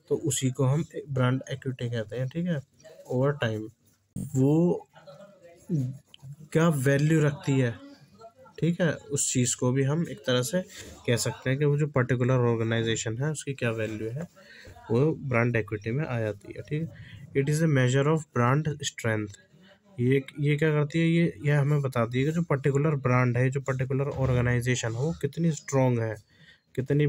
तो उसी को हम ब्रांड एक्विटी कहते हैं, ठीक है। ओवर टाइम वो क्या वैल्यू रखती है, ठीक है, उस चीज़ को भी हम एक तरह से कह सकते हैं कि वो जो पर्टिकुलर ऑर्गेनाइजेशन है उसकी क्या वैल्यू है, वो ब्रांड एक्विटी में आ जाती है, ठीक है। It is a measure of brand strength. ये क्या करती है, ये हमें बताती है कि जो पर्टिकुलर ब्रांड है, जो पर्टिकुलर ऑर्गेनाइजेशन हो, कितनी स्ट्रॉन्ग है, कितनी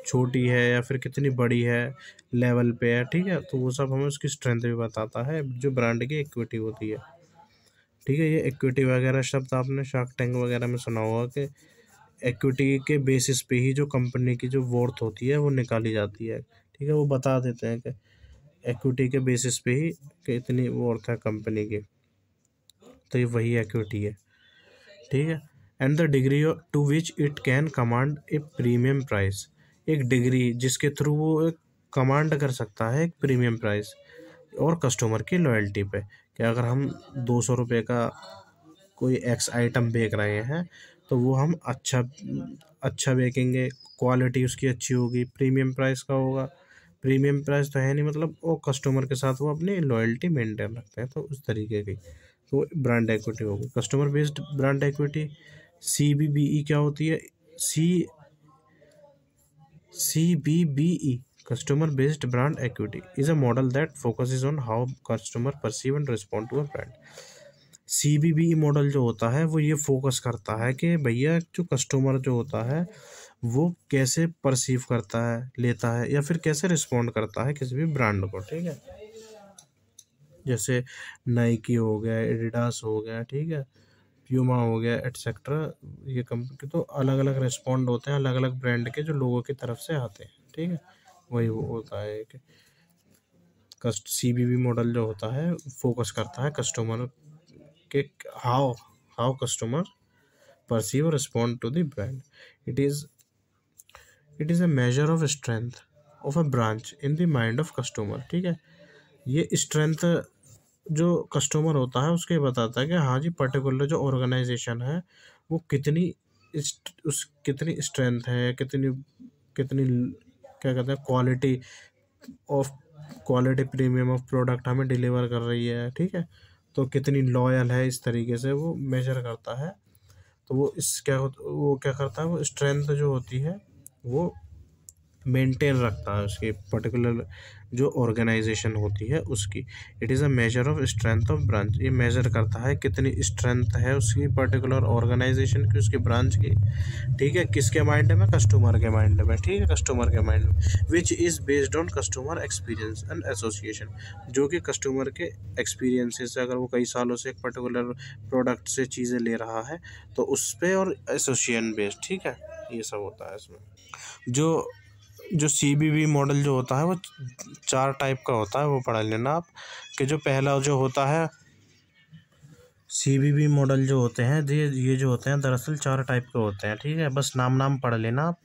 छोटी है या फिर कितनी बड़ी है, लेवल पे है, ठीक है। तो वो सब हमें उसकी स्ट्रेंथ भी बताता है, जो ब्रांड की इक्विटी होती है, ठीक है। ये इक्विटी वगैरह शब्द आपने शार्क टैंक वगैरह में सुना होगा कि इक्विटी के बेसिस पे ही जो कंपनी की जो वर्थ होती है वो निकाली जाती है, ठीक है। वो बता देते हैं कि इक्विटी के बेसिस पे ही कि इतनी वर्थ है कंपनी की, तो ये वही इक्विटी है, ठीक है। And the degree to which it can command a premium price, एक डिग्री जिसके थ्रू वो एक कमांड कर सकता है एक प्रीमियम प्राइस और कस्टमर की लॉयल्टी पे, कि अगर हम 200 रुपये का कोई एक्स आइटम बेच रहे हैं तो वो हम अच्छा बेचेंगे, क्वालिटी उसकी अच्छी होगी, प्रीमियम प्राइस का होगा। प्रीमियम प्राइस तो है नहीं, मतलब वो कस्टमर के साथ वो अपनी लॉयल्टी मेंटेन रखते हैं, तो उस तरीके की तो ब्रांड एक्विटी होगी। Customer based brand equity, CBBE क्या होती है, CBBE, customer based brand equity is a model that focuses on how customer perceive and respond to a brand। CBBE model जो होता है वो ये फोकस करता है कि भैया जो कस्टमर जो होता है वो कैसे परसीव करता है, लेता है या फिर कैसे रिस्पॉन्ड करता है किसी भी ब्रांड को, ठीक है। जैसे नाइकी हो गया, एडिडास हो गया, ठीक है, प्यूमा हो गया, एटसेट्रा। ये कंपनी के तो अलग अलग रिस्पॉन्ड होते हैं अलग अलग ब्रांड के जो लोगों की तरफ से आते हैं, ठीक है। वही वो होता है कि कस्ट CBB मॉडल जो होता है फोकस करता है कस्टमर के हाउ हाउ कस्टमर परसीव और respond to the brand. It is it is a measure of strength of a branch in the mind of customer, ठीक है। ये स्ट्रेंथ जो कस्टमर होता है उसके बताता है कि हाँ जी पर्टिकुलर जो ऑर्गेनाइजेशन है वो कितनी स्ट्रेंथ है, कितनी कितनी क्या कहते हैं of quality premium of product हमें डिलीवर कर रही है, ठीक है। तो कितनी लॉयल है, इस तरीके से वो मेजर करता है। तो वो क्या करता है, वो स्ट्रेंथ जो होती है वो मेंटेन रखता है उसकी पर्टिकुलर जो ऑर्गेनाइजेशन होती है उसकी। It is a measure of strength of branch. ये मेजर करता है कितनी स्ट्रेंथ है उसकी पर्टिकुलर ऑर्गेनाइजेशन की, उसकी ब्रांच की, ठीक है। किसके माइंड में, कस्टमर के माइंड में, ठीक है, कस्टमर के माइंड में। Which is based on customer experience and association, जो कि कस्टमर के एक्सपीरियंसेस से, अगर वो कई सालों से एक पर्टिकुलर प्रोडक्ट से चीज़ें ले रहा है तो उस पर, और एसोसिएशन बेस्ड, ठीक है। ये सब होता है इसमें। जो जो CBB मॉडल जो होता है वो 4 टाइप का होता है, वो पढ़ लेना आप। कि जो पहला जो होता है CBB मॉडल जो होते हैं, ये जो होते हैं दरअसल 4 टाइप के होते हैं, ठीक है। बस नाम पढ़ लेना आप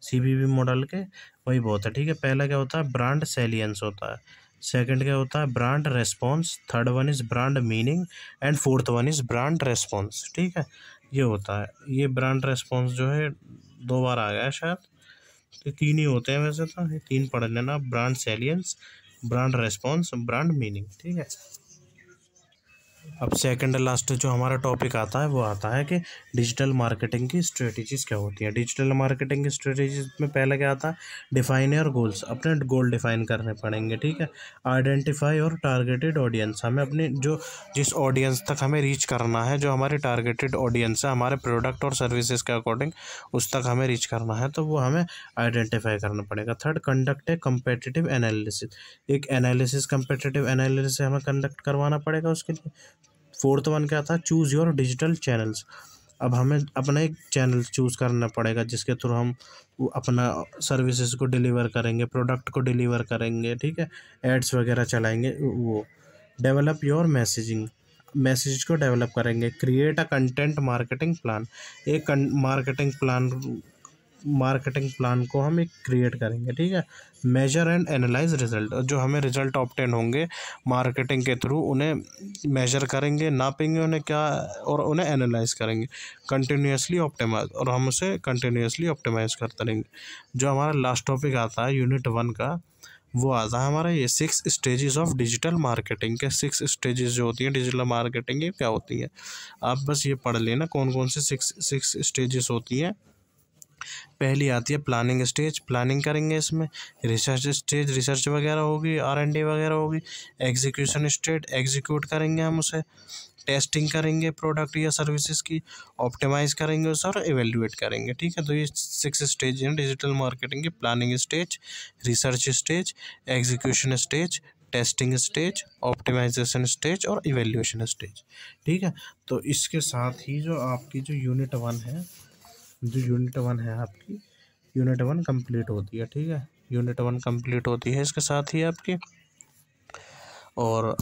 CBB मॉडल के, वही बहुत है, ठीक है। पहला क्या होता है, ब्रांड सेलियंस होता है। सेकंड क्या होता है, brand response. Third one is brand meaning and fourth one is brand response, ठीक है। ये होता है, ये ब्रांड रेस्पॉन्स जो है 2 बार आ गया है शायद। तो 3 ही होते हैं वैसे तो, ये 3 पढ़ लेना, brand salience, brand response, brand meaning, ठीक है। अब सेकंड लास्ट जो हमारा टॉपिक आता है वो आता है कि डिजिटल मार्केटिंग की स्ट्रेटजीज क्या होती हैं। डिजिटल मार्केटिंग की स्ट्रेटजीज में पहला क्या आता है, डिफाइन योर गोल्स। अपने गोल डिफाइन करने पड़ेंगे, ठीक है। आइडेंटिफाई और टारगेटेड ऑडियंस, हमें अपने जो जिस ऑडियंस तक हमें रीच करना है, जो हमारी टारगेटेड ऑडियंस है हमारे प्रोडक्ट और सर्विसेज के अकॉर्डिंग, उस तक हमें रीच करना है, तो वो हमें आइडेंटिफाई करना पड़ेगा। Third, conduct a competitive analysis, एक एनालिसिस कंपेटिटिव एनालिसिस हमें कंडक्ट करवाना पड़ेगा उसके लिए। फोर्थ वन क्या था, चूज़ योर डिजिटल चैनल्स। अब हमें अपना एक चैनल चूज़ करना पड़ेगा जिसके थ्रू हम वो अपना सर्विसेज को डिलीवर करेंगे, प्रोडक्ट को डिलीवर करेंगे, ठीक है। एड्स वगैरह चलाएंगे वो। डेवलप योर मैसेजिंग, मैसेज को डेवलप करेंगे। Create a content marketing plan, एक मार्केटिंग प्लान को हम एक क्रिएट करेंगे, ठीक है। मेजर एंड एनालाइज रिजल्ट, जो हमें रिजल्ट ऑब्टेन होंगे मार्केटिंग के थ्रू, उन्हें मेजर करेंगे, नापेंगे उन्हें क्या, और उन्हें एनालाइज करेंगे। कंटिन्यूसली ऑप्टिमाइज, और हम उसे कंटिन्यूसली ऑप्टिमाइज करते रहेंगे। जो हमारा लास्ट टॉपिक आता है यूनिट 1 का, वो आता है हमारा ये 6 स्टेजेस ऑफ डिजिटल मार्केटिंग के। 6 स्टेजेस जो होती हैं डिजिटल मार्केटिंग की क्या होती हैं, आप बस ये पढ़ लेना कौन कौन से 6 स्टेजेस होती हैं। पहली आती है प्लानिंग स्टेज, प्लानिंग करेंगे इसमें। रिसर्च स्टेज, रिसर्च वगैरह होगी, R&D वगैरह होगी। एग्जीक्यूशन स्टेज, एग्जीक्यूट करेंगे हम उसे। टेस्टिंग करेंगे प्रोडक्ट या सर्विसेज की। ऑप्टिमाइज करेंगे उसे और एवेल्युएट करेंगे, ठीक है। तो ये 6 स्टेज हैं डिजिटल मार्केटिंग की। Planning stage, research stage, execution stage, testing stage, optimization stage और इवेल्युएशन स्टेज, ठीक है। तो इसके साथ ही जो आपकी जो यूनिट वन है आपकी, यूनिट 1 कंप्लीट होती है, ठीक है। यूनिट 1 कंप्लीट होती है इसके साथ ही आपकी। और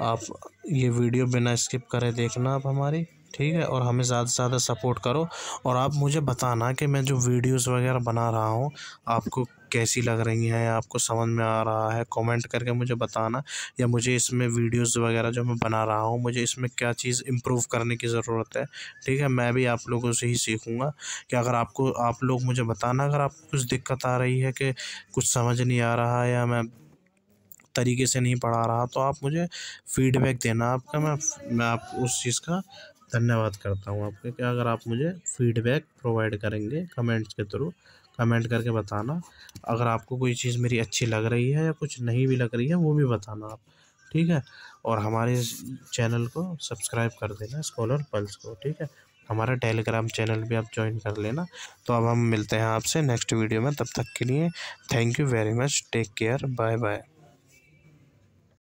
आप ये वीडियो बिना स्किप करे देखना आप हमारी, ठीक है। और हमें ज़्यादा से ज़्यादा सपोर्ट करो। और आप मुझे बताना कि मैं जो वीडियोस वगैरह बना रहा हूँ आपको कैसी लग रही हैं, आपको समझ में आ रहा है, कमेंट करके मुझे बताना। या मुझे इसमें वीडियोस वगैरह जो मैं बना रहा हूँ, मुझे इसमें क्या चीज़ इम्प्रूव करने की ज़रूरत है, ठीक है। मैं भी आप लोगों से ही सीखूँगा कि अगर आप लोग मुझे बताना अगर आपको कुछ दिक्कत आ रही है, कि कुछ समझ नहीं आ रहा है या मैं तरीके से नहीं पढ़ा रहा, तो आप मुझे फीडबैक देना आपका। मैं आप उस चीज़ का धन्यवाद करता हूँ आपका, कि अगर आप मुझे फीडबैक प्रोवाइड करेंगे कमेंट्स के थ्रू, कमेंट करके बताना। अगर आपको कोई चीज़ मेरी अच्छी लग रही है या कुछ नहीं भी लग रही है वो भी बताना आप, ठीक है। और हमारे इस चैनल को सब्सक्राइब कर देना, स्कॉलर पल्स को, ठीक है। हमारा टेलीग्राम चैनल भी आप ज्वाइन कर लेना। तो अब हम मिलते हैं आपसे नेक्स्ट वीडियो में, तब तक के लिए thank you very much, take care, bye bye.